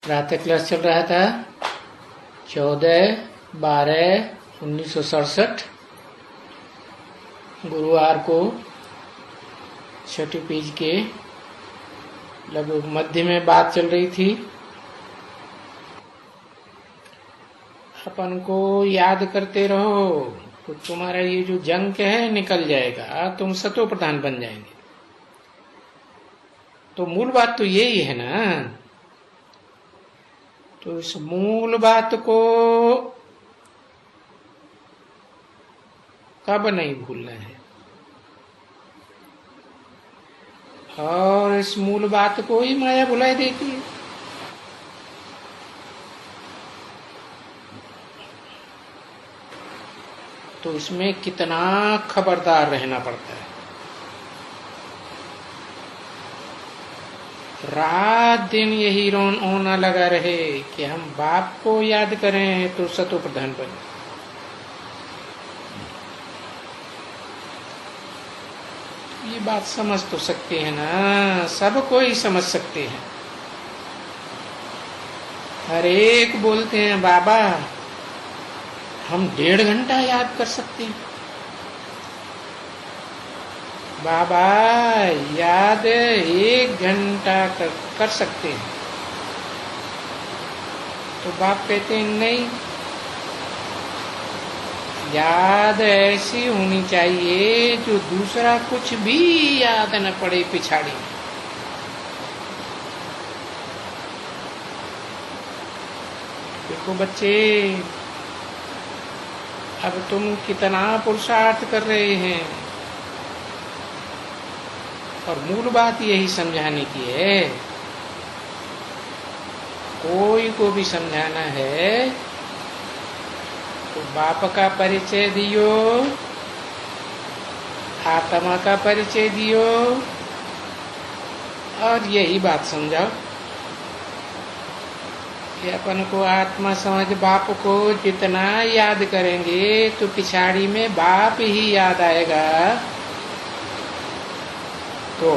प्रातः क्लास चल रहा था 14/12/1967 गुरुवार को छठी पेज के लगभग मध्य में बात चल रही थी। अपन को याद करते रहो तो तुम्हारा ये जो जंक है निकल जाएगा, तुम सतो प्रधान बन जाएंगे। तो मूल बात तो यही है ना। तो इस मूल बात को कब नहीं भूलना है, और इस मूल बात को ही माया भुलाई देती है। तो इसमें कितना खबरदार रहना पड़ता है। रात दिन यही रोना लगा रहे कि हम बाप को याद करें तो सतो प्रधान बने। ये बात समझ तो सकते हैं ना, सब कोई समझ सकते हैं। हर एक बोलते हैं बाबा हम 1.5 घंटा याद कर सकते हैं। बाबा याद 1 घंटा कर सकते हैं। तो बाप कहते हैं नहीं, याद ऐसी होनी चाहिए जो दूसरा कुछ भी याद न पड़े पिछाड़ी। देखो बच्चे, अब तुम कितना पुरुषार्थ कर रहे हैं, और मूल बात यही समझाने की है। कोई को भी समझाना है तो बाप का परिचय दियो, आत्मा का परिचय दियो, और यही बात समझाओ कि अपन को आत्मा समझ बाप को जितना याद करेंगे तो पिछाड़ी में बाप ही याद आएगा। तो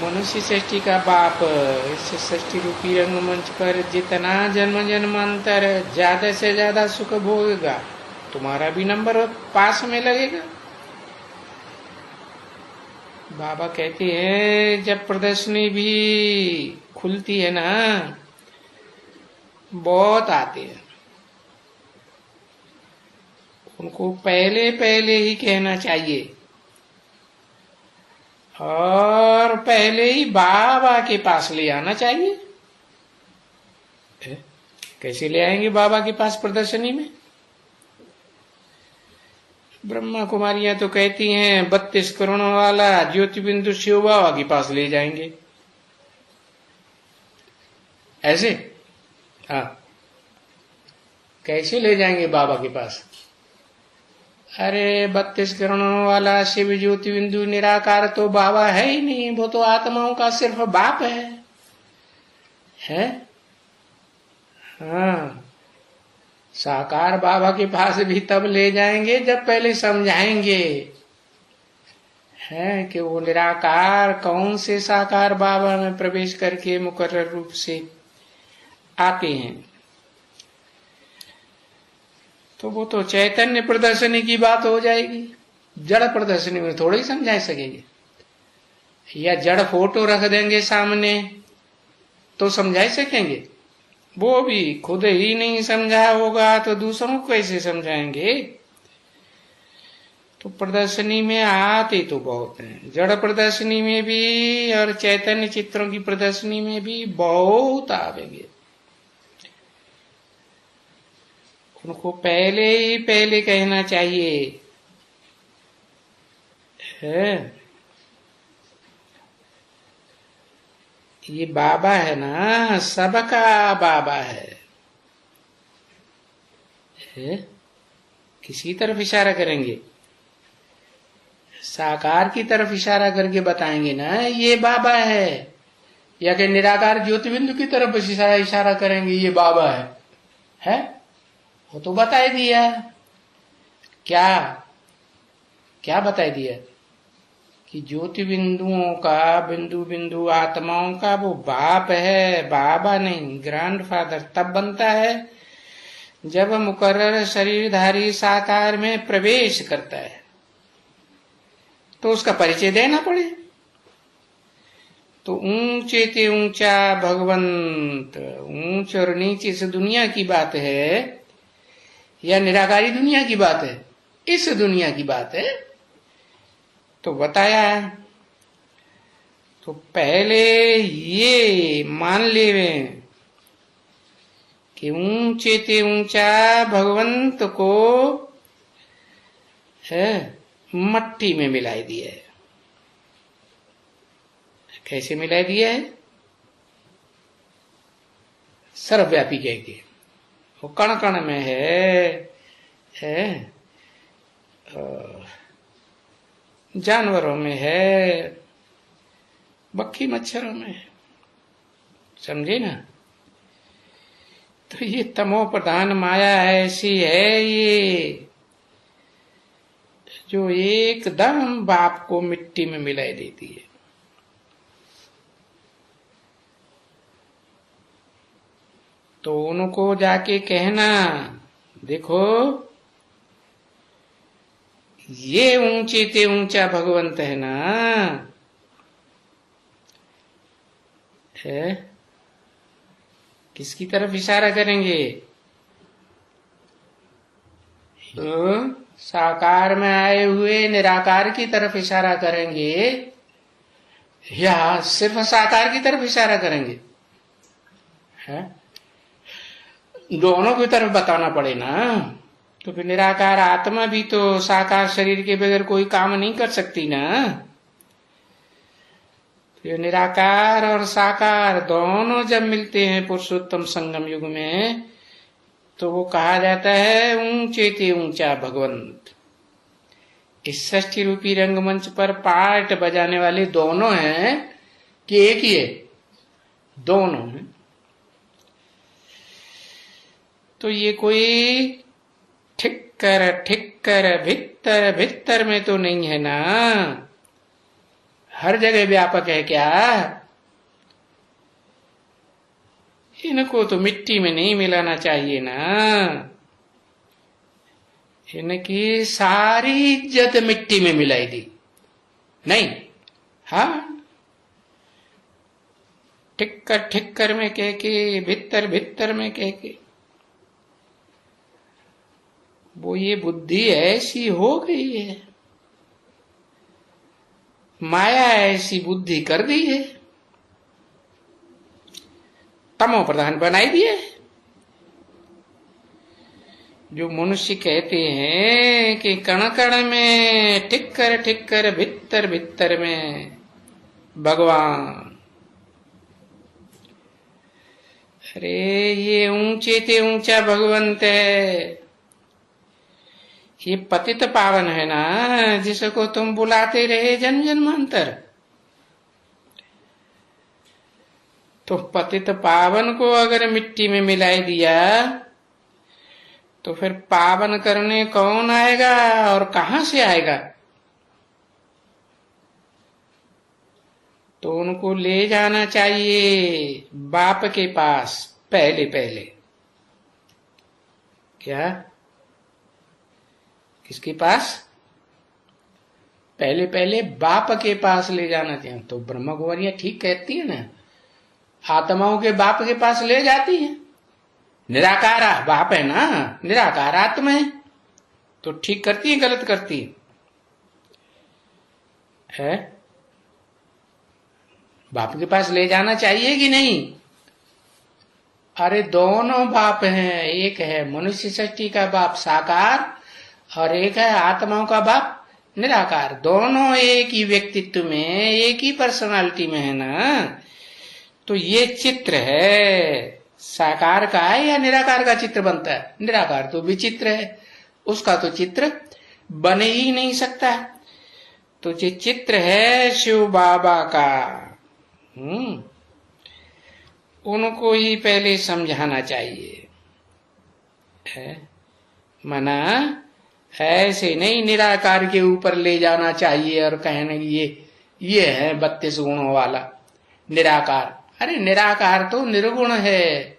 मनुष्य सृष्टि का बाप इस सृष्टि रूपी रंगमंच पर जितना जन्म जन्मांतर ज्यादा से ज्यादा सुख भोगेगा, तुम्हारा भी नंबर पास में लगेगा। बाबा कहते हैं जब प्रदर्शनी भी खुलती है ना, बहुत आते हैं, उनको पहले पहले ही कहना चाहिए, और पहले ही बाबा के पास ले आना चाहिए। कैसे ले आएंगे बाबा के पास प्रदर्शनी में? ब्रह्मा कुमारियां तो कहती हैं 32 करोड़ वाला ज्योति बिंदु शिव बाबा के पास ले जाएंगे। ऐसे हाँ, कैसे ले जाएंगे बाबा के पास? अरे 32 करोड़ वाला शिव ज्योति बिंदु निराकार तो बाबा है ही नहीं, वो तो आत्माओं का सिर्फ बाप है? हाँ, साकार बाबा के पास भी तब ले जाएंगे जब पहले समझाएंगे है कि वो निराकार कौन से साकार बाबा में प्रवेश करके मुकर्रर रूप से आते हैं। तो वो तो चैतन्य प्रदर्शनी की बात हो जाएगी, जड़ प्रदर्शनी में थोड़ा ही समझा सकेंगे। या जड़ फोटो रख देंगे सामने तो समझा सकेंगे? वो भी खुद ही नहीं समझा होगा तो दूसरों को कैसे समझाएंगे? तो प्रदर्शनी में आते तो बहुत हैं, जड़ प्रदर्शनी में भी और चैतन्य चित्रों की प्रदर्शनी में भी बहुत आवेंगे। उनको पहले ही पहले कहना चाहिए है, ये बाबा है ना, सबका बाबा है। किसी तरफ इशारा करेंगे? साकार की तरफ इशारा करके बताएंगे ना ये बाबा है, या कि निराकार ज्योति बिंदु की तरफ इशारा करेंगे ये बाबा है? वो तो बताई दिया। क्या क्या बताई दिया कि ज्योति बिंदुओं का, बिंदु बिंदु आत्माओं का वो बाप है, बाबा नहीं, ग्रैंडफादर तब बनता है जब मुकर्रर शरीरधारी साकार में प्रवेश करता है, तो उसका परिचय देना पड़े। तो ऊंचे ते ऊंचा भगवंत, ऊंच और नीच इस दुनिया की बात है या निराकारी दुनिया की बात है? इस दुनिया की बात है। तो बताया है, तो पहले ये मान लेवे कि ऊंचे ते ऊंचा भगवंत को है मट्टी में मिलाई दिया है। कैसे मिलाई दिया है? सर्वव्यापी कह के, वो कण कण में है जानवरों में है, मक्खी मच्छरों में है, समझे ना? तो ये तमो प्रधान माया ऐसी है ये, जो एकदम बाप को मिट्टी में मिलाई देती है। तो उनको जाके कहना, देखो ये ऊंचे ते ऊंचा भगवंत है ना, है किसकी तरफ इशारा करेंगे? तो साकार में आए हुए निराकार की तरफ इशारा करेंगे या सिर्फ साकार की तरफ इशारा करेंगे? है दोनों की तरफ बताना पड़े ना। तो फिर निराकार आत्मा भी तो साकार शरीर के बगैर कोई काम नहीं कर सकती ना। तो निराकार और साकार दोनों जब मिलते हैं पुरुषोत्तम संगम युग में, तो वो कहा जाता है ऊंचे ते ऊंचा भगवंत। इस षष्ठी रूपी रंगमंच पर पार्ट बजाने वाले दोनों हैं कि एक ही है? दोनों हैं। तो ये कोई ठिक्कर भीतर भीतर में तो नहीं है ना, हर जगह व्यापक है क्या? इनको तो मिट्टी में नहीं मिलाना चाहिए ना। इनकी सारी इज्जत मिट्टी में मिलाई दी नहीं। हाँ, ठिक्कर में कह के, भीतर भीतर में कह के, वो ये बुद्धि ऐसी हो गई है, माया ऐसी बुद्धि कर दी है, तमो प्रधान बनाई दिए। जो मनुष्य कहते हैं कि कण कण में, ठिक्कर भीतर भीतर में भगवान, अरे ये ऊंचे ते ऊंचा भगवंत है, ये पतित पावन है ना, जिसको तुम बुलाते रहे जन्म जन्मांतर। तो पतित पावन को अगर मिट्टी में मिलाई दिया, तो फिर पावन करने कौन आएगा और कहां से आएगा? तो उनको ले जाना चाहिए बाप के पास पहले पहले। क्या? किसके पास? पहले पहले बाप के पास ले जाना चाहिए। तो ब्रह्म कुमारियां ठीक कहती है ना, आत्माओं के बाप के पास ले जाती है। निराकार बाप है ना, निराकार आत्मा है, तो ठीक करती है गलत करती है? बाप के पास ले जाना चाहिए कि नहीं? अरे दोनों बाप हैं, एक है मनुष्य सृष्टि का बाप साकार और एक है आत्माओं का बाप निराकार। दोनों एक ही व्यक्तित्व में, एक ही पर्सनालिटी में है ना। तो ये चित्र है, साकार का है या निराकार का चित्र बनता है? निराकार तो विचित्र है, उसका तो चित्र बन ही नहीं सकता। तो ये चित्र है शिव बाबा का, उनको ही पहले समझाना चाहिए है। मना ऐसे नहीं निराकार के ऊपर ले जाना चाहिए और कहने ये है 32 गुणों वाला निराकार। अरे निराकार तो निर्गुण है।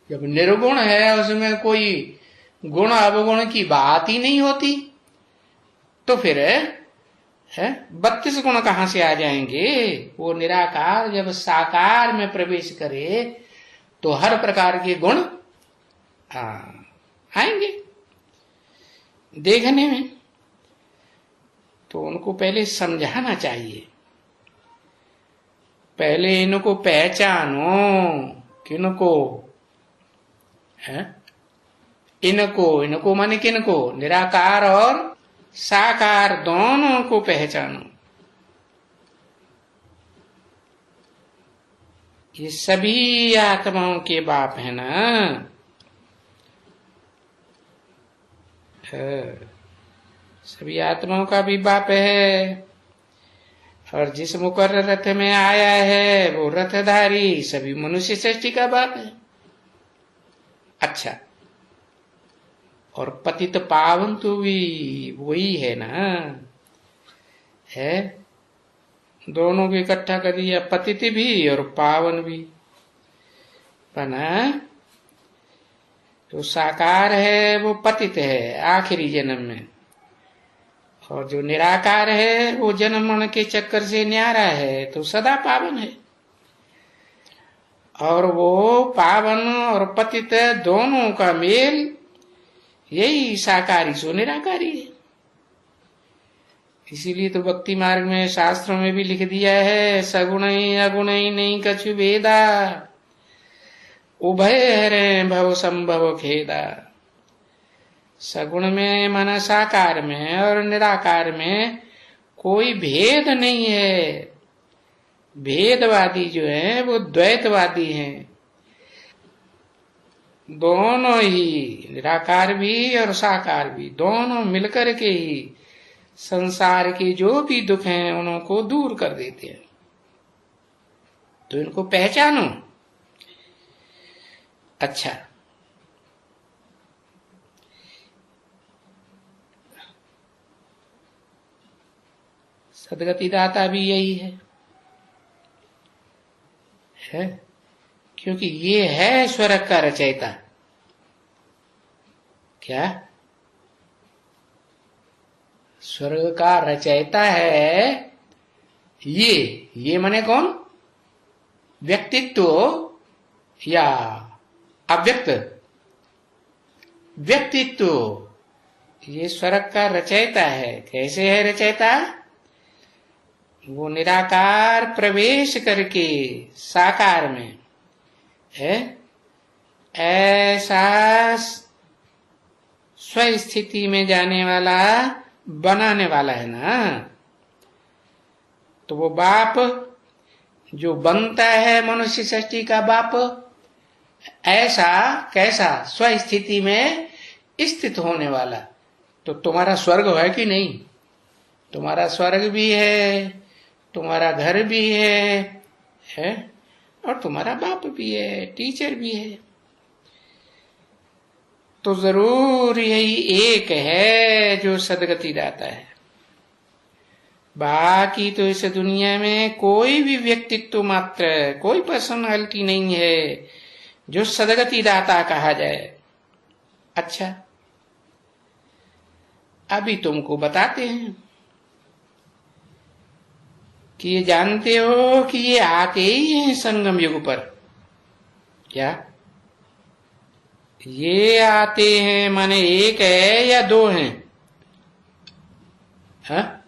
जब निर्गुण है उसमें कोई गुण अवगुण की बात ही नहीं होती, तो फिर है 32 गुण कहां से आ जाएंगे। वो निराकार जब साकार में प्रवेश करे तो हर प्रकार के गुण आएंगे देखने में। तो उनको पहले समझाना चाहिए, पहले इनको पहचानो। किनको है? इनको माने किनको? निराकार और साकार दोनों को पहचानो। ये सभी आत्माओं के बाप है ना। सभी आत्माओं का भी बाप है। और जिस मुकर्रर रथ में आया है वो रथधारी सभी मनुष्य सृष्टि का बाप है। अच्छा, और पतित पावन तो भी वही है ना, है दोनों को इकट्ठा कर दिया, पतित भी और पावन भी बना। जो साकार है वो पतित है आखिरी जन्म में, और जो निराकार है वो जन्म मरण के चक्कर से न्यारा है तो सदा पावन है। और वो पावन और पतित दोनों का मेल यही साकारी सो निराकारी है। इसीलिए तो भक्ति मार्ग में शास्त्रों में भी लिख दिया है, सगुण अगुण नहीं कछु भेदा, उभय हरे भव संभव खेदा। सगुण में माना साकार में और निराकार में कोई भेद नहीं है। भेदवादी जो है वो द्वैतवादी हैं। दोनों ही निराकार भी और साकार भी दोनों मिलकर के ही संसार के जो भी दुख हैं उनको दूर कर देते हैं। तो इनको पहचानो। अच्छा, सदगति दाता भी यही है क्योंकि ये है स्वर्ग का रचयिता। क्या स्वर्ग का रचयिता है ये माने कौन? व्यक्तित्व या अव्यक्त व्यक्तित्व, ये स्वर्ग का रचयिता है। कैसे है रचयिता? वो निराकार प्रवेश करके साकार में है ऐसा स्वस्थिति में जाने वाला बनाने वाला है ना। तो वो बाप जो बनता है मनुष्य सृष्टि का बाप, ऐसा कैसा? स्वस्थिति में स्थित होने वाला। तो तुम्हारा स्वर्ग है कि नहीं? तुम्हारा स्वर्ग भी है, तुम्हारा घर भी है और तुम्हारा बाप भी है, टीचर भी है। तो जरूर यही एक है जो सदगति दाता है। बाकी तो इस दुनिया में कोई भी व्यक्तित्व मात्र, कोई पर्सनालिटी नहीं है जो सदगति दाता कहा जाए। अच्छा, अभी तुमको बताते हैं कि ये जानते हो कि ये आते ही हैं संगम युग पर। क्या ये आते हैं माने एक है या दो हैं? हाँ,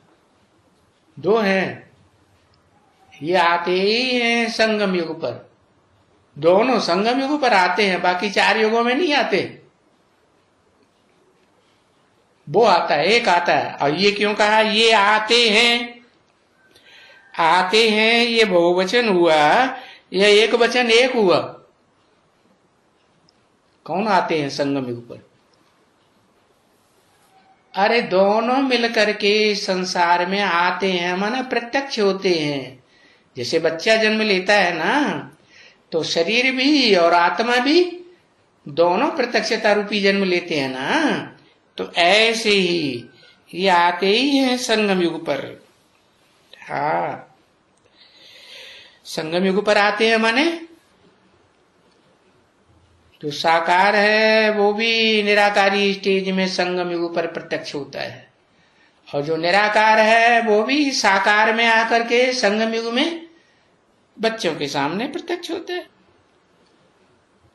दो हैं। ये आते ही हैं संगम युग पर। दोनों संगम युग पर आते हैं, बाकी 4 युगों में नहीं आते। वो आता है, एक आता है। और ये क्यों कहा ये आते हैं? आते हैं ये बहुवचन हुआ या एक वचन एक हुआ? कौन आते हैं संगम युग पर? अरे दोनों मिलकर के संसार में आते हैं, माना प्रत्यक्ष होते हैं। जैसे बच्चा जन्म लेता है ना, तो शरीर भी और आत्मा भी दोनों प्रत्यक्षता रूपी जन्म लेते हैं ना। तो ऐसे ही ये आते ही हैं संगम युग पर। हाँ, संगम युग पर आते हैं माने जो साकार है वो भी निराकारी स्टेज में संगम युग पर प्रत्यक्ष होता है, और जो निराकार है वो भी साकार में आकर के संगम युग में बच्चों के सामने प्रत्यक्ष होता है।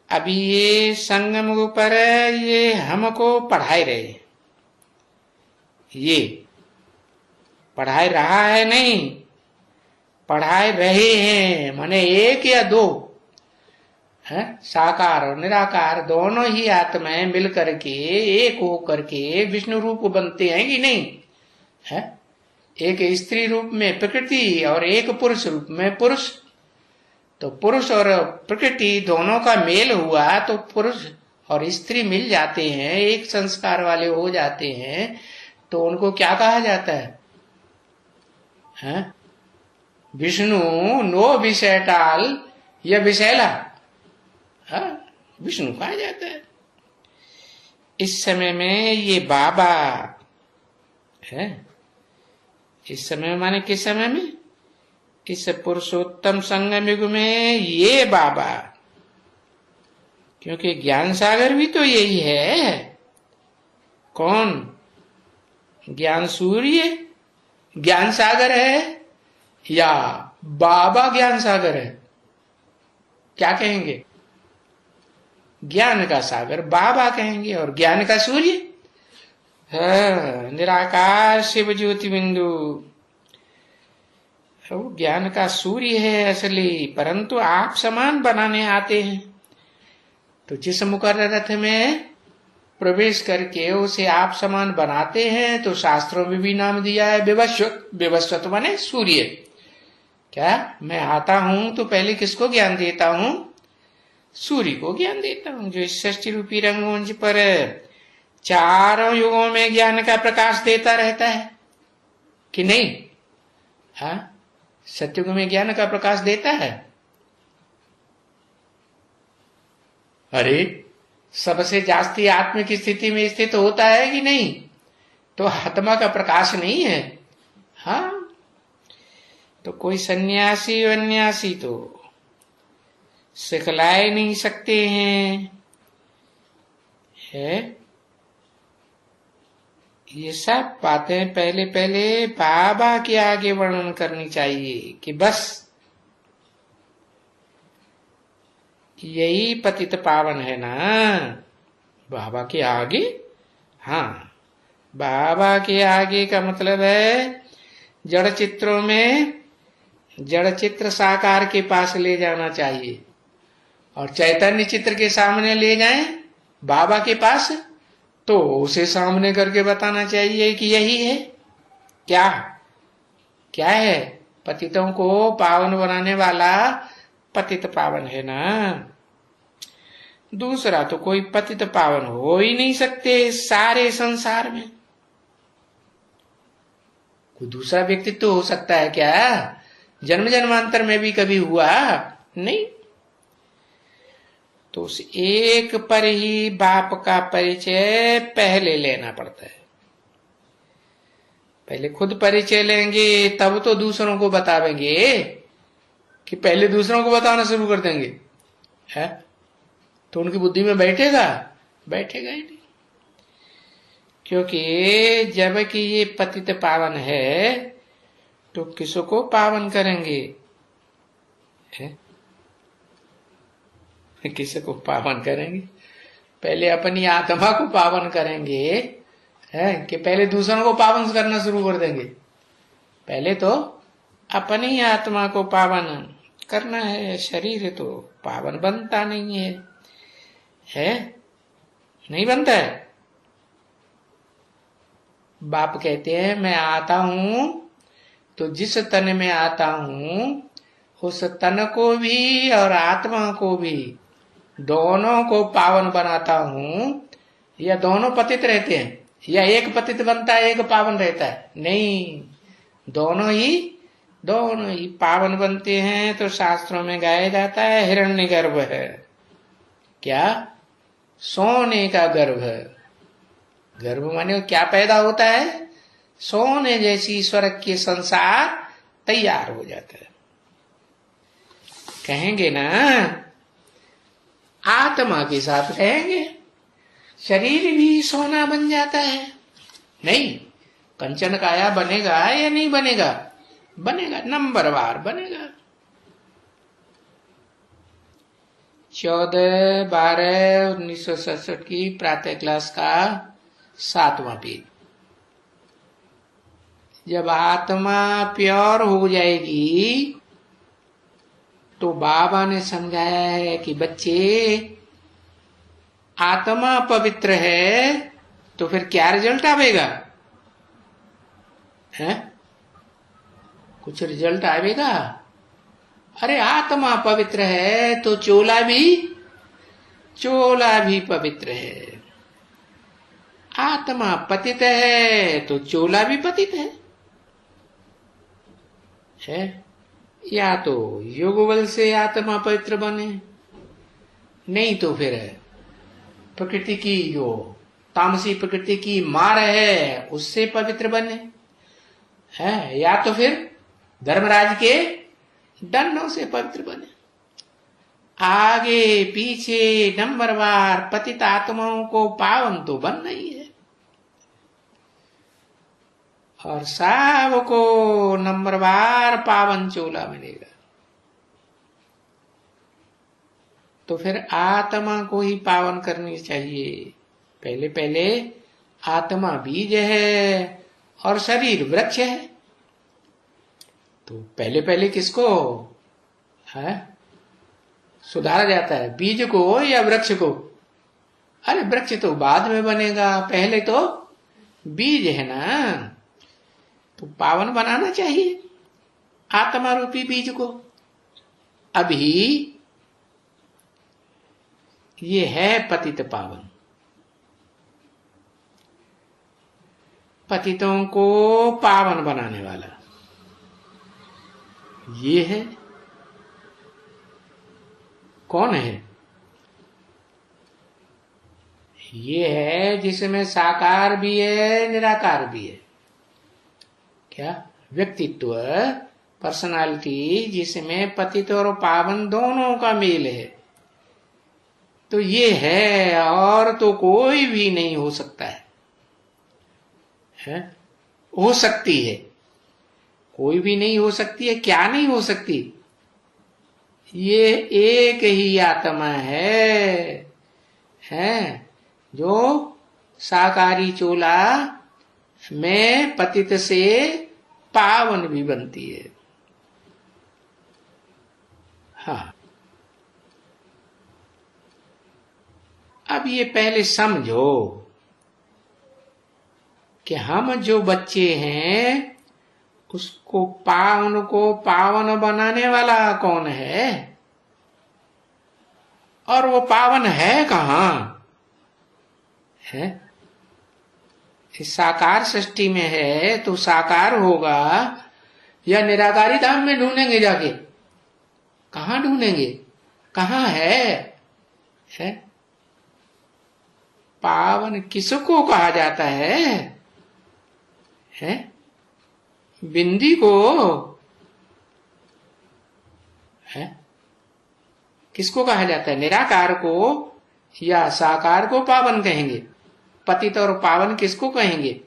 अभी ये संगम युग पर ये हमको पढ़ाई रहे, ये पढ़ाई रहा है नहीं, पढ़ाई रहे हैं, माने एक या दो है, साकार और निराकार दोनों ही आत्माएं मिल करके एक हो करके विष्णु रूप बनते हैं कि नहीं है। एक स्त्री रूप में प्रकृति और एक पुरुष रूप में पुरुष, तो पुरुष और प्रकृति दोनों का मेल हुआ तो पुरुष और स्त्री मिल जाते हैं, एक संस्कार वाले हो जाते हैं, तो उनको क्या कहा जाता है? विष्णु नो विषय टाल या विषैला, विष्णु कहा जाता है। इस समय में ये बाबा है, इस समय माने किस समय में? इस पुरुषोत्तम संगम युग में ये बाबा, क्योंकि ज्ञान सागर भी तो यही है। कौन? ज्ञान सूर्य ज्ञान सागर है या बाबा ज्ञान सागर है? क्या कहेंगे? ज्ञान का सागर बाबा कहेंगे, और ज्ञान का सूर्य निराकार शिव ज्योति बिंदु, वो ज्ञान का सूर्य है असली, परंतु आप समान बनाने आते हैं। तो जिस मुकर्रर रथ में प्रवेश करके उसे आप समान बनाते हैं, तो शास्त्रों में भी नाम दिया है विवस्वत। विवस्वत माने सूर्य। क्या मैं आता हूं तो पहले किसको ज्ञान देता हूं? सूर्य को ज्ञान देता हूं, जो इस सृष्टि रूपी रंगमंच पर चारों युगों में ज्ञान का प्रकाश देता रहता है कि नहीं? हाँ, सत्युग में ज्ञान का प्रकाश देता है। अरे सबसे जास्ती आत्म की स्थिति में स्थित होता है कि नहीं? तो आत्मा का प्रकाश नहीं है। हाँ, तो कोई सन्यासी वन्यासी तो सिखलाए नहीं सकते हैं, है? ये सब बातें पहले पहले बाबा के आगे वर्णन करनी चाहिए कि बस यही पतित पावन है ना बाबा के आगे। हाँ, बाबा के आगे का मतलब है जड़ चित्रों में जड़ चित्र साकार के पास ले जाना चाहिए, और चैतन्य चित्र के सामने ले जाएं बाबा के पास, तो उसे सामने करके बताना चाहिए कि यही है। क्या क्या है? पतितों को पावन बनाने वाला पतित पावन है ना। दूसरा तो कोई पतित पावन हो ही नहीं सकते इस सारे संसार में। कोई दूसरा व्यक्तित्व तो हो सकता है क्या? जन्म जन्मांतर में भी कभी हुआ नहीं। तो उस एक पर ही बाप का परिचय पहले लेना पड़ता है। पहले खुद परिचय लेंगे तब तो दूसरों को बतावेंगे, कि पहले दूसरों को बताना शुरू कर देंगे है तो उनकी बुद्धि में बैठेगा ही नहीं। क्योंकि जबकि ये पतित पावन है तो किसको पावन करेंगे? है? किसको पावन करेंगे? पहले अपनी आत्मा को पावन करेंगे, है कि पहले दूसरों को पावन करना शुरू कर देंगे? पहले तो अपनी आत्मा को पावन करना है। शरीर तो पावन बनता नहीं है? नहीं बनता है। बाप कहते हैं मैं आता हूं तो जिस तन में आता हूं उस तन को भी और आत्मा को भी दोनों को पावन बनाता हूं। या दोनों पतित रहते हैं, या एक पतित बनता है एक पावन रहता है? नहीं, दोनों ही पावन बनते हैं। तो शास्त्रों में गाया जाता है हिरण्यगर्भ है। क्या? सोने का गर्भ। गर्भ माने क्या पैदा होता है? सोने जैसी स्वर्ग के संसार तैयार हो जाता है। कहेंगे ना आत्मा के साथ रहेंगे, शरीर भी सोना बन जाता है। नहीं, कंचन काया बनेगा या नहीं बनेगा? बनेगा, नंबरवार बनेगा। 14/12/1967 की प्रातः क्लास का 7वां पेज। जब आत्मा प्योर हो जाएगी तो बाबा ने समझाया है कि बच्चे, आत्मा पवित्र है तो फिर क्या रिजल्ट आवेगा? है कुछ रिजल्ट आवेगा? अरे आत्मा पवित्र है तो चोला भी पवित्र है। आत्मा पतित है तो चोला भी पतित है? या तो योग बल से आत्मा पवित्र बने, नहीं तो फिर प्रकृति की जो तामसी प्रकृति की मार है उससे पवित्र बने है, या तो फिर धर्मराज के दंडों से पवित्र बने। आगे पीछे नंबरवार पतित आत्माओं को पावन तो बनना ही है, और सबको नंबरवार पावन चोला मिलेगा। तो फिर आत्मा को ही पावन करनी चाहिए। पहले पहले आत्मा बीज है और शरीर वृक्ष है। तो पहले पहले किसको है सुधारा जाता है, बीज को या वृक्ष को? अरे वृक्ष तो बाद में बनेगा, पहले तो बीज है ना। तो पावन बनाना चाहिए आत्मा रूपी बीज को। अभी ये है पतित पावन। पतितों को पावन बनाने वाला ये है। कौन है? ये है जिसमें साकार भी है निराकार भी है। क्या? व्यक्तित्व, पर्सनालिटी, जिसमें पतित और पावन दोनों का मेल है। तो ये है, और तो कोई भी नहीं हो सकता है? हो सकती है, कोई भी नहीं हो सकती है। क्या नहीं हो सकती? ये एक ही आत्मा है जो साकारी चोला में पतित से पावन भी बनती है। हाँ, अब ये पहले समझो कि हम जो बच्चे हैं उसको पावन बनाने वाला कौन है? और वो पावन है कहाँ? है इस साकार सृष्टि में है तो साकार होगा या निराकारी धाम में ढूंढेंगे जाके? कहाँ ढूंढेंगे? कहाँ है? पावन किसको कहा जाता है? बिंदी को है? किसको कहा जाता है? निराकार को या साकार को पावन कहेंगे? पतित और पावन किसको कहेंगे?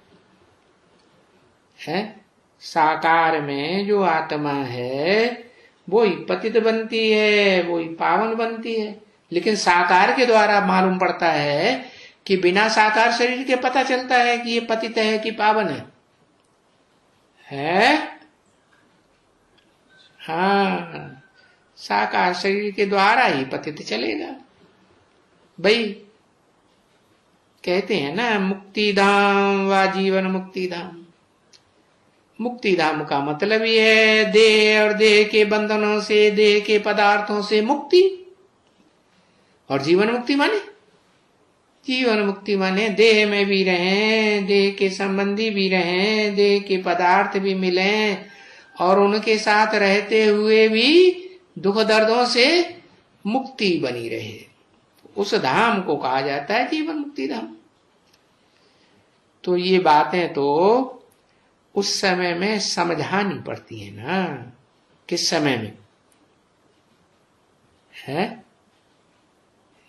साकार में जो आत्मा है वो ही पतित बनती है, वो ही पावन बनती है। लेकिन साकार के द्वारा मालूम पड़ता है कि बिना साकार शरीर के पता चलता है कि ये पतित है कि पावन है। हाँ, साकार शरीर के द्वारा ही पतित चलेगा। भाई कहते हैं ना, मुक्ति धाम व जीवन मुक्ति धाम। मुक्ति धाम का मतलब ये है देह और देह के बंधनों से, देह के पदार्थों से मुक्ति। और जीवन मुक्ति माने? जीवन मुक्ति माने देह में भी रहें, देह के संबंधी भी रहें, देह के पदार्थ भी मिलें, और उनके साथ रहते हुए भी दुख दर्दों से मुक्ति बनी रहे। उस धाम को कहा जाता है जीवन मुक्ति धाम। तो ये बातें तो उस समय में समझानी पड़ती है ना। किस समय में है?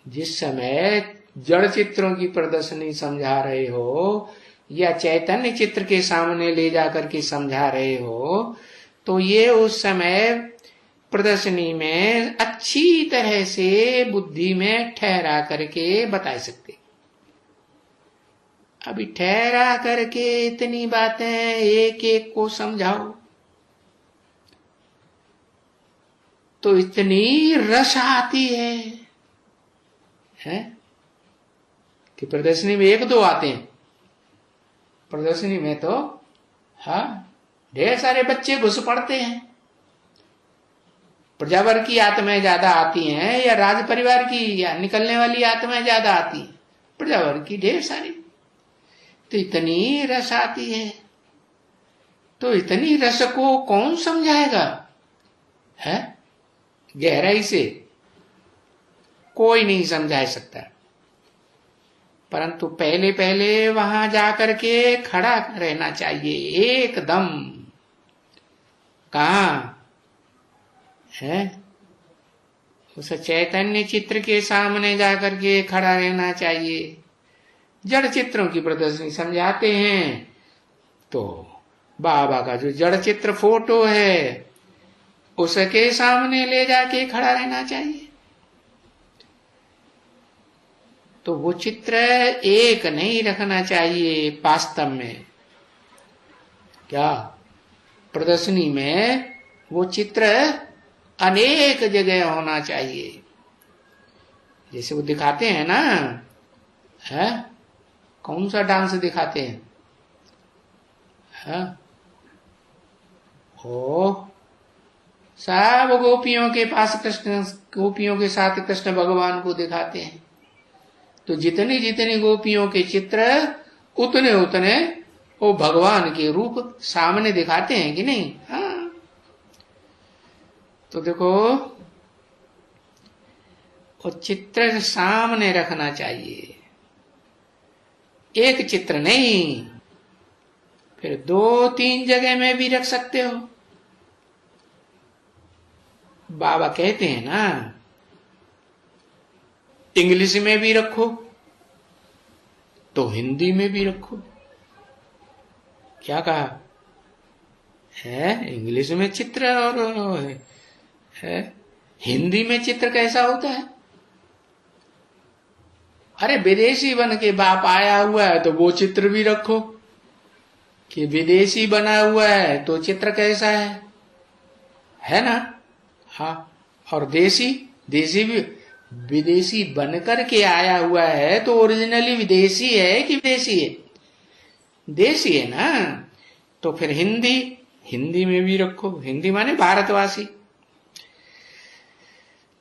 जिस समय जड़ चित्रों की प्रदर्शनी समझा रहे हो या चैतन्य चित्र के सामने ले जाकर के समझा रहे हो, तो ये उस समय प्रदर्शनी में अच्छी तरह से बुद्धि में ठहरा करके बता सकते। अभी ठहरा करके इतनी बातें एक एक को समझाओ तो इतनी रस आती है कि प्रदर्शनी में एक दो आते हैं। प्रदर्शनी में तो हाँ ढेर सारे बच्चे घुस पड़ते हैं। प्रजावर की आत्माएं ज्यादा आती हैं या राज परिवार की या निकलने वाली आत्माएं ज्यादा आती हैं? प्रजावर की ढेर सारी। तो इतनी रस आती है, तो इतनी रस को कौन समझाएगा? है गहराई से कोई नहीं समझा सकता। परंतु पहले पहले वहां जाकर के खड़ा रहना चाहिए एकदम। कहाँ है? उस चैतन्य चित्र के सामने जाकर के खड़ा रहना चाहिए। जड़ चित्रों की प्रदर्शनी समझाते हैं तो बाबा का जो जड़ चित्र फोटो है उसके सामने ले जाके खड़ा रहना चाहिए। तो वो चित्र एक नहीं रखना चाहिए वास्तव में। क्या प्रदर्शनी में वो चित्र अनेक जगह होना चाहिए। जैसे वो दिखाते हैं ना, है कौन सा डांस दिखाते हैं? ओ सब गोपियों के पास कृष्ण, गोपियों के साथ कृष्ण भगवान को दिखाते हैं। तो जितनी जितनी गोपियों के चित्र उतने उतने वो भगवान के रूप सामने दिखाते हैं कि नहीं? हाँ। तो देखो वो चित्र सामने रखना चाहिए, एक चित्र नहीं, फिर 2-3 जगह में भी रख सकते हो। बाबा कहते हैं ना इंग्लिश में भी रखो तो हिंदी में भी रखो। क्या कहा है? इंग्लिश में चित्र और है हिंदी में चित्र कैसा होता है? अरे विदेशी बन के बाप आया हुआ है तो वो चित्र भी रखो कि विदेशी बना हुआ है तो चित्र कैसा है ना? हाँ। और देसी भी विदेशी बनकर के आया हुआ है तो ओरिजिनली विदेशी है कि विदेशी है? देशी है ना। तो फिर हिंदी में भी रखो। हिंदी माने भारतवासी।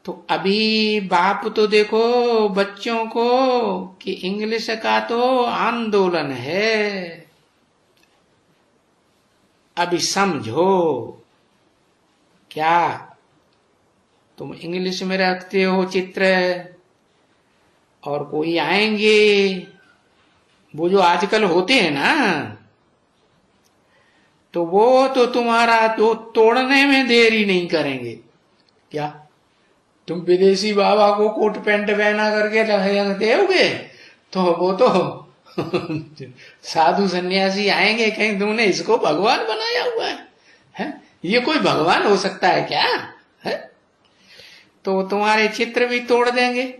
तो अभी बाप तो देखो बच्चों को कि इंग्लिश का तो आंदोलन है, अभी समझो। क्या तुम इंग्लिश में रखते हो चित्र और कोई आएंगे वो जो आजकल होते हैं ना, तो वो तो तुम्हारा तो तोड़ने में देरी नहीं करेंगे। क्या तुम विदेशी बाबा को कोट पैंट पहना करके रख दोगे तो वो तो साधु सन्यासी आएंगे, कहीं तुमने इसको भगवान बनाया हुआ है? ये कोई भगवान हो सकता है क्या? है? तो तुम्हारे चित्र भी तोड़ देंगे।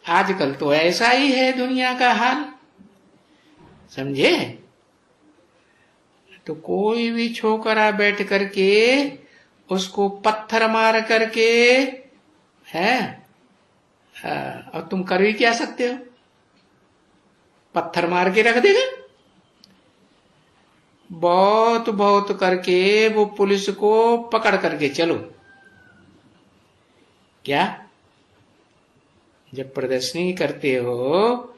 आजकल तो ऐसा ही है दुनिया का हाल, समझे? तो कोई भी छोकरा बैठ करके उसको पत्थर मार करके है और तुम कर भी क्या सकते हो? पत्थर मार के रख देगा। बहुत बहुत करके वो पुलिस को पकड़ करके चलो। क्या जब प्रदर्शनी करते हो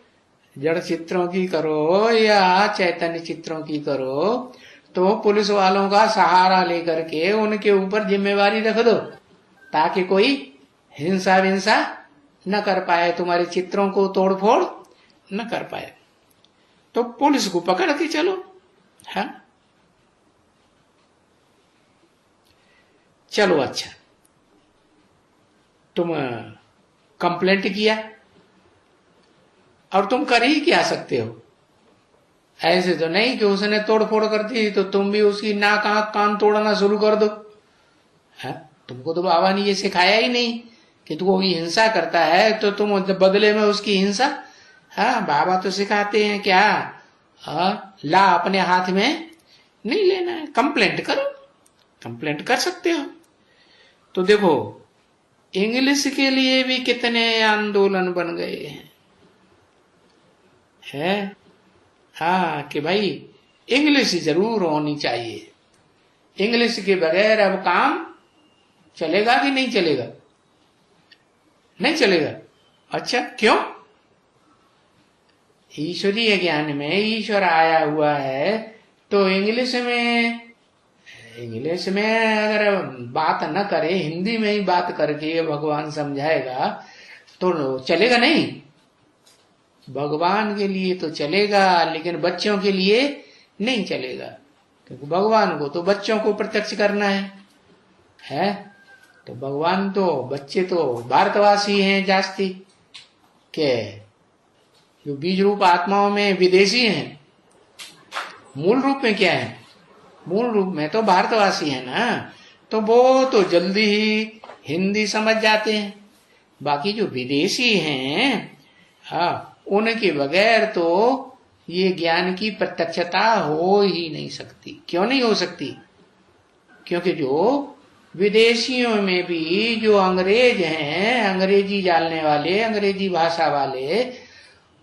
जड़ चित्रों की करो या चैतन्य चित्रों की करो तो पुलिस वालों का सहारा लेकर के उनके ऊपर जिम्मेवारी रख दो ताकि कोई हिंसा विंसा न कर पाए, तुम्हारे चित्रों को तोड़फोड़ न कर पाए। तो पुलिस को पकड़ के चलो। हाँ चलो अच्छा, तुम कंप्लेंट किया और तुम कर ही क्या सकते हो? ऐसे तो नहीं कि उसने तोड़ फोड़ कर दी तो तुम भी उसकी नाक आंख कान तोड़ना शुरू कर दो। है तुमको तो बाबा ने ये सिखाया ही नहीं कि तू कोई हिंसा करता है तो तुम बदले में उसकी हिंसा। हाँ बाबा तो सिखाते हैं क्या, ला अपने हाथ में नहीं लेना है, कंप्लेंट करो, कंप्लेंट कर सकते हो। तो देखो इंग्लिश के लिए भी कितने आंदोलन बन गए हैं, है हाँ कि भाई इंग्लिश जरूर होनी चाहिए, इंग्लिश के बगैर अब काम चलेगा कि नहीं चलेगा? नहीं चलेगा। अच्छा क्यों? ईश्वरीय ज्ञान में ईश्वर आया हुआ है तो इंग्लिश में अगर बात न करे, हिंदी में ही बात करके भगवान समझाएगा तो चलेगा नहीं? भगवान के लिए तो चलेगा लेकिन बच्चों के लिए नहीं चलेगा, क्योंकि भगवान को तो बच्चों को प्रत्यक्ष करना है? तो भगवान तो बच्चे तो भारतवासी हैं जास्ती के, जो बीज रूप आत्माओं में विदेशी हैं, मूल रूप में क्या है? मूल रूप में तो भारतवासी है ना, तो वो तो जल्दी ही हिंदी समझ जाते हैं। बाकी जो विदेशी हैं हाँ उनके बगैर तो ये ज्ञान की प्रत्यक्षता हो ही नहीं सकती। क्यों नहीं हो सकती? क्योंकि जो विदेशियों में भी जो अंग्रेज हैं, अंग्रेजी जानने वाले, अंग्रेजी भाषा वाले,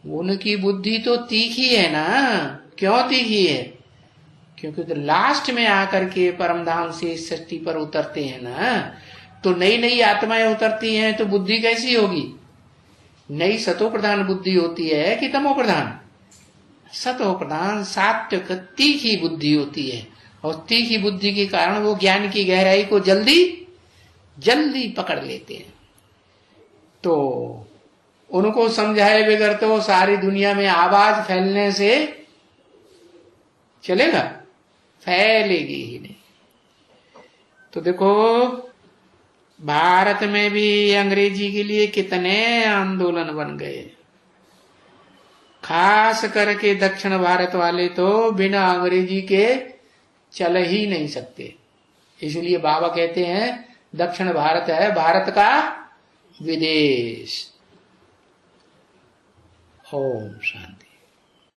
उनकी बुद्धि तो तीखी है ना। क्यों तीखी है? क्योंकि तो लास्ट में आकर के परमधाम से इस सृष्टि पर उतरते हैं ना, तो नई नई आत्माएं उतरती हैं तो बुद्धि कैसी होगी? नई सतो प्रधान बुद्धि होती है कि तमो प्रधान? सतो प्रधान सात्विक तीखी बुद्धि होती है, और तीखी बुद्धि के कारण वो ज्ञान की गहराई को जल्दी जल्दी पकड़ लेते हैं। तो उनको समझाए बगैर तो सारी दुनिया में आवाज फैलने से चलेगा? फैलेगी ही नहीं। तो देखो भारत में भी अंग्रेजी के लिए कितने आंदोलन बन गए, खास करके दक्षिण भारत वाले तो बिना अंग्रेजी के चल ही नहीं सकते। इसलिए बाबा कहते हैं दक्षिण भारत है भारत का विदेश। ओम शांति।